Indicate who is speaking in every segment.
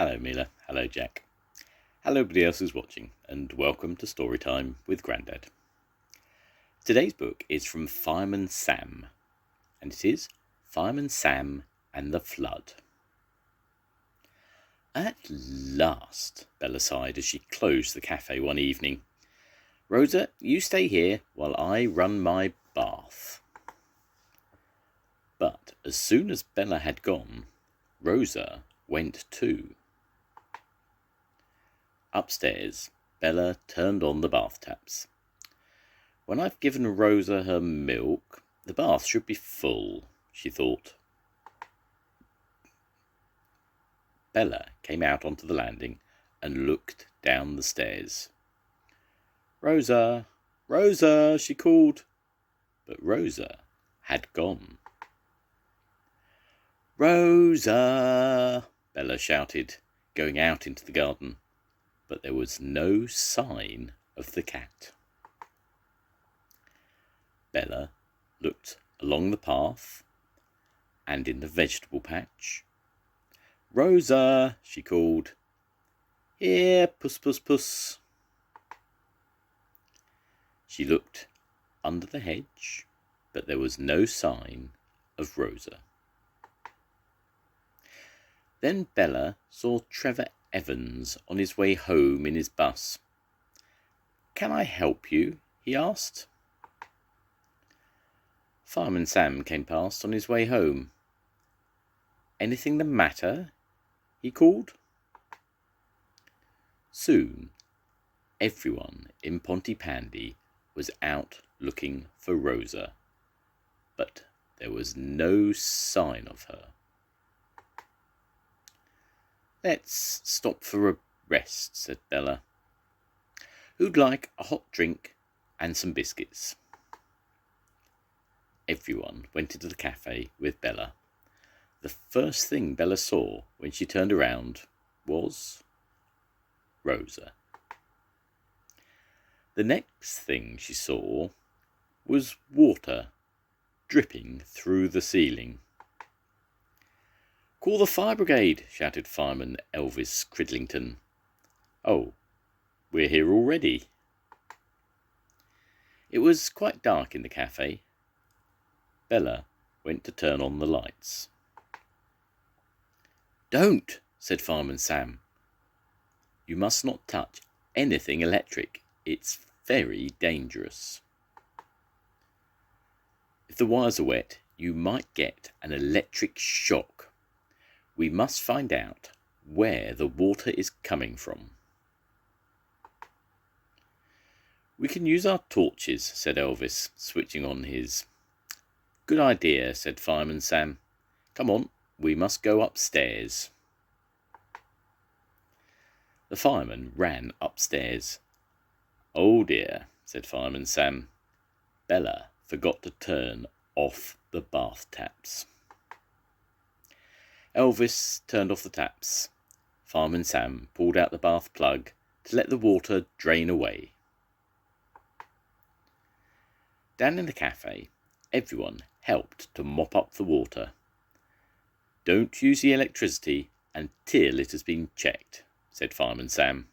Speaker 1: Hello Mila, hello Jack. Hello everybody else who's watching, and welcome to Storytime with Grandad. Today's book is from Fireman Sam, and it is Fireman Sam and the Flood. At last, Bella sighed as she closed the cafe one evening. Rosa, you stay here while I run my bath. But as soon as Bella had gone, Rosa went too. Upstairs, Bella turned on the bath taps. When I've given Rosa her milk, the bath should be full, she thought. Bella came out onto the landing and looked down the stairs. Rosa, Rosa, she called, but Rosa had gone. Rosa, Bella shouted, going out into the garden, but there was no sign of the cat. Bella looked along the path and in the vegetable patch. Rosa, she called. Here, puss, puss, puss. She looked under the hedge, but there was no sign of Rosa. Then Bella saw Trevor Evans on his way home in his bus. Can I help you? He asked. Fireman Sam came past on his way home. Anything the matter? He called. Soon, everyone in Pontypandy was out looking for Rosa, but there was no sign of her. Let's stop for a rest, said Bella. Who'd like a hot drink and some biscuits? Everyone went into the cafe with Bella. The first thing Bella saw when she turned around was Rosa. The next thing she saw was water dripping through the ceiling. Call the fire brigade, shouted Fireman Elvis Cridlington. Oh, we're here already. It was quite dark in the cafe. Bella went to turn on the lights. Don't, said Fireman Sam. You must not touch anything electric. It's very dangerous. If the wires are wet, you might get an electric shock. We must find out where the water is coming from. We can use our torches, said Elvis, switching on his. Good idea, said Fireman Sam. Come on, we must go upstairs. The fireman ran upstairs. Oh dear, said Fireman Sam. Bella forgot to turn off the bath taps. Elvis turned off the taps. Fireman Sam pulled out the bath plug to let the water drain away. Down in the cafe, everyone helped to mop up the water. Don't use the electricity until it has been checked, said Fireman Sam.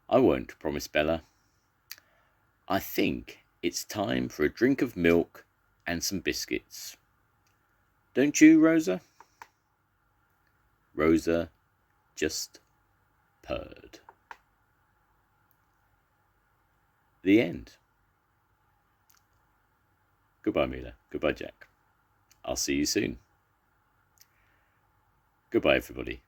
Speaker 1: I won't, promised Bella. I think it's time for a drink of milk and some biscuits. Don't you, Rosa? Rosa just purred. The end. Goodbye, Mila. Goodbye, Jack. I'll see you soon. Goodbye, everybody.